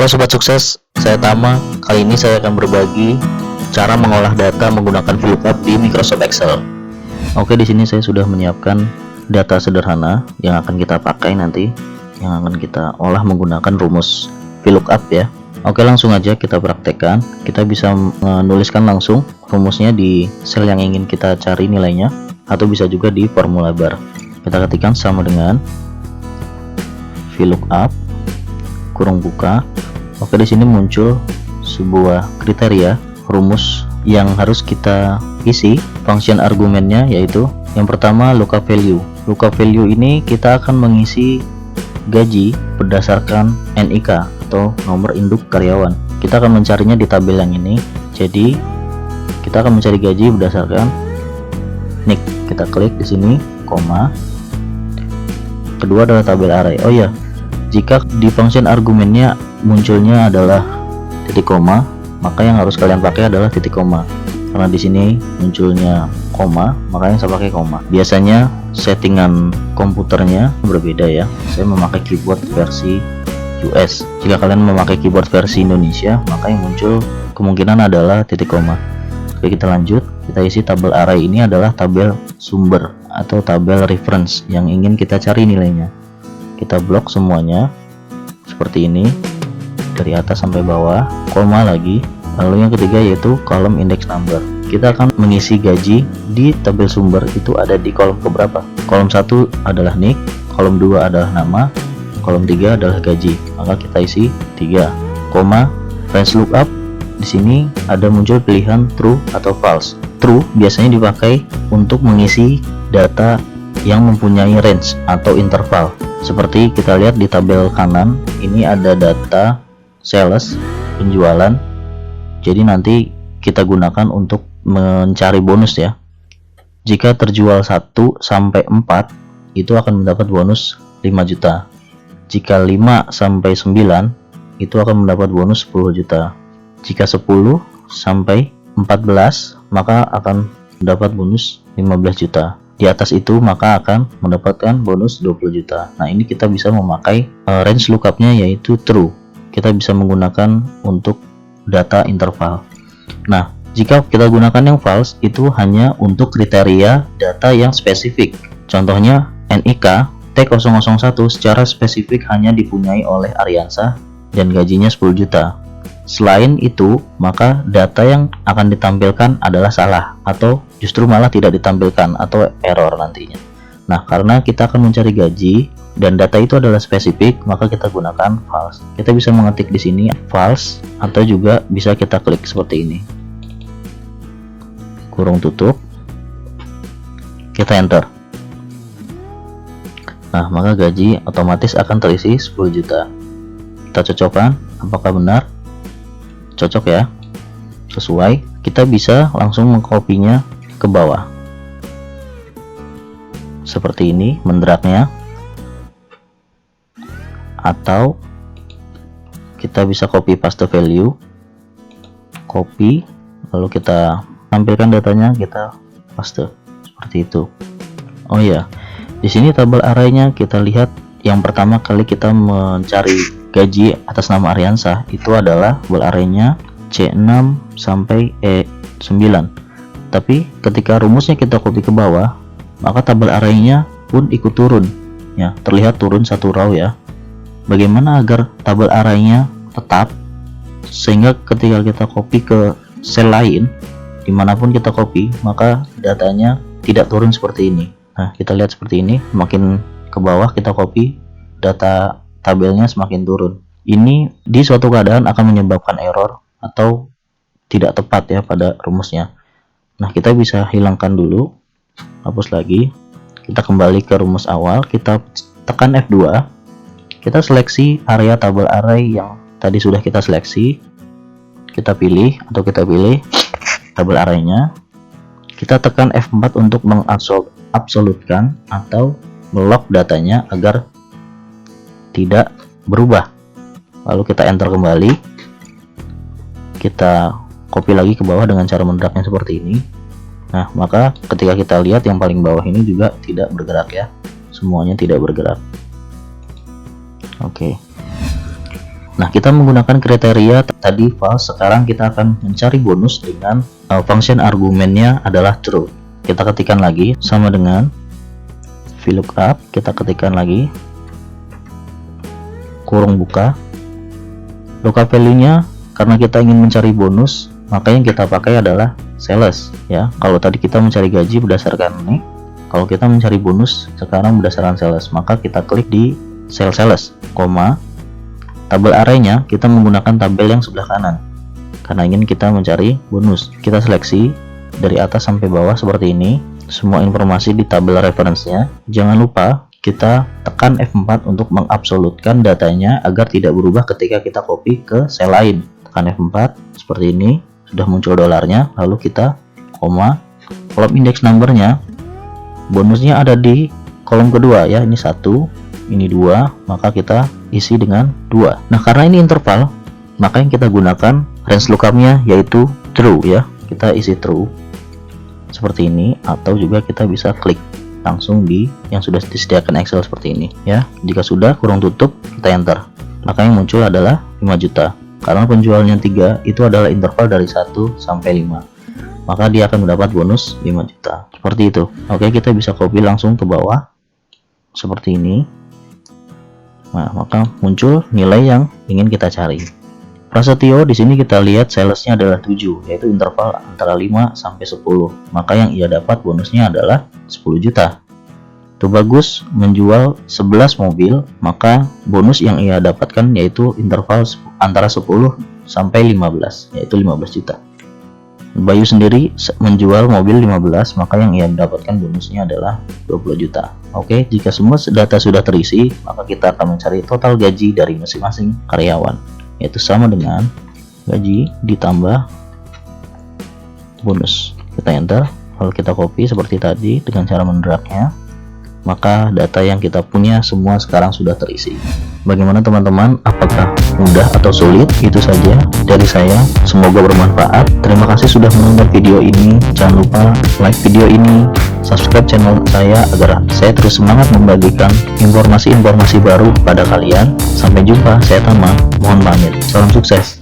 Halo Sobat Sukses, saya Tama. Kali ini saya akan berbagi cara mengolah data menggunakan VLOOKUP di Microsoft Excel. Oke, di sini saya sudah menyiapkan data sederhana yang akan kita pakai nanti, yang akan kita olah menggunakan rumus VLOOKUP ya. Oke, langsung aja kita praktekkan. Kita bisa menuliskan langsung rumusnya di sel yang ingin kita cari nilainya, atau bisa juga di formula bar. Kita ketikkan sama dengan VLOOKUP kurung buka. Oke, di sini muncul sebuah kriteria rumus yang harus kita isi function argumennya, yaitu yang pertama lookup value. Lookup value ini kita akan mengisi gaji berdasarkan NIK atau nomor induk karyawan. Kita akan mencarinya di tabel yang ini. Jadi kita akan mencari gaji berdasarkan NIK. Kita klik di sini, koma. Kedua adalah tabel array. Oh ya, jika di function argumennya munculnya adalah titik koma, maka yang harus kalian pakai adalah titik koma. Karena di sini munculnya koma, maka yang saya pakai koma. Biasanya settingan komputernya berbeda ya. Saya memakai keyboard versi US. Jika kalian memakai keyboard versi Indonesia, maka yang muncul kemungkinan adalah titik koma. Oke, kita lanjut. Kita isi tabel array. Ini adalah tabel sumber atau tabel reference yang ingin kita cari nilainya. Kita blok semuanya seperti ini, dari atas sampai bawah, koma lagi. Lalu yang ketiga yaitu kolom index number. Kita akan mengisi gaji di tabel sumber itu ada di kolom keberapa? Kolom 1 adalah NIK, kolom 2 adalah nama, kolom 3 adalah gaji. Maka kita isi 3, koma, range lookup. Di sini ada muncul pilihan true atau false. True biasanya dipakai untuk mengisi data yang mempunyai range atau interval. Seperti kita lihat di tabel kanan, ini ada data sales, penjualan. Jadi nanti kita gunakan untuk mencari bonus ya. Jika terjual 1 sampai 4, itu akan mendapat bonus 5 juta. Jika 5 sampai 9, itu akan mendapat bonus 10 juta. Jika 10 sampai 14, maka akan mendapat bonus 15 juta. Di atas itu maka akan mendapatkan bonus 20 juta. Nah, ini kita bisa memakai range lookupnya yaitu true. Kita bisa menggunakan untuk data interval. Nah, jika kita gunakan yang false, itu hanya untuk kriteria data yang spesifik. Contohnya NIK T001 secara spesifik hanya dipunyai oleh Aryansah dan gajinya 10 juta. Selain itu, maka data yang akan ditampilkan adalah salah atau justru malah tidak ditampilkan atau error nantinya. Nah, karena kita akan mencari gaji dan data itu adalah spesifik, maka kita gunakan false. Kita bisa mengetik di sini false atau juga bisa kita klik seperti ini. Kurung tutup. Kita enter. Nah, maka gaji otomatis akan terisi 10 juta. Kita cocokkan apakah benar. Cocok ya, sesuai. Kita bisa langsung mengkopinya ke bawah seperti ini, mendragnya, atau kita bisa copy paste value, copy, lalu kita tampilkan datanya, kita paste seperti itu. Oh ya, di sini tabel arraynya kita lihat yang pertama kali kita mencari gaji atas nama Aryansah itu adalah tabel arraynya C6 sampai E9. Tapi ketika rumusnya kita copy ke bawah, maka tabel arraynya pun ikut turun ya, terlihat turun satu row ya. Bagaimana agar tabel arraynya tetap, sehingga ketika kita copy ke sel lain dimanapun kita copy, maka datanya tidak turun seperti ini. Nah, kita lihat seperti ini, makin ke bawah kita copy, data tabelnya semakin turun. Ini di suatu keadaan akan menyebabkan error atau tidak tepat ya pada rumusnya. Nah, kita bisa hilangkan dulu, hapus lagi, kita kembali ke rumus awal, kita tekan F2, kita seleksi area tabel array yang tadi sudah kita seleksi, kita pilih tabel arraynya, kita tekan F4 untuk mengabsolutkan atau melock datanya agar tidak berubah. Lalu kita enter kembali, kita copy lagi ke bawah dengan cara mendragnya seperti ini. Nah, maka ketika kita lihat yang paling bawah ini juga tidak bergerak ya, semuanya tidak bergerak. Oke. Nah, kita menggunakan kriteria tadi false, sekarang kita akan mencari bonus dengan function argumennya adalah true. Kita ketikkan lagi sama dengan VLOOKUP, kita ketikkan lagi kurung buka. Lookup value-nya karena kita ingin mencari bonus, maka yang kita pakai adalah sales ya. Kalau tadi kita mencari gaji berdasarkan ini, kalau kita mencari bonus sekarang berdasarkan sales, maka kita klik di sales, koma. Tabel array-nya kita menggunakan tabel yang sebelah kanan karena ingin kita mencari bonus. Kita seleksi dari atas sampai bawah seperti ini, semua informasi di tabel reference-nya. Jangan lupa kita tekan F4 untuk mengabsolutkan datanya agar tidak berubah ketika kita copy ke sel lain. Tekan F4 seperti ini, sudah muncul dolarnya, lalu kita koma. Kolom index number-nya, bonusnya ada di kolom kedua ya, ini 1, ini 2, maka kita isi dengan 2. Nah, karena ini interval, maka yang kita gunakan range lookup-nya yaitu true ya. Kita isi true seperti ini, atau juga kita bisa klik langsung di yang sudah disediakan Excel seperti ini ya. Jika sudah, kurung tutup, kita enter, maka yang muncul adalah 5 juta. Karena penjualnya 3, itu adalah interval dari 1 sampai 5, maka dia akan mendapat bonus 5 juta seperti itu. Oke, kita bisa copy langsung ke bawah seperti ini. Nah, maka muncul nilai yang ingin kita cari. Prasetyo di sini kita lihat salesnya adalah 7, yaitu interval antara 5 sampai 10, maka yang ia dapat bonusnya adalah 10 juta. Tubagus menjual 11 mobil, maka bonus yang ia dapatkan yaitu interval antara 10 sampai 15, yaitu 15 juta. Bayu sendiri menjual mobil 15, maka yang ia mendapatkan bonusnya adalah 20 juta. Oke, jika semua data sudah terisi, maka kita akan mencari total gaji dari masing-masing karyawan, yaitu sama dengan gaji ditambah bonus. Kita enter, lalu kita copy seperti tadi dengan cara mendragnya, maka data yang kita punya semua sekarang sudah terisi. Bagaimana teman-teman? Apakah mudah atau sulit? Itu saja dari saya, semoga bermanfaat. Terima kasih sudah menonton video ini. Jangan lupa like video ini, subscribe channel saya agar saya terus semangat membagikan informasi-informasi baru pada kalian. Sampai jumpa, saya Tama, mohon pamit. Salam sukses.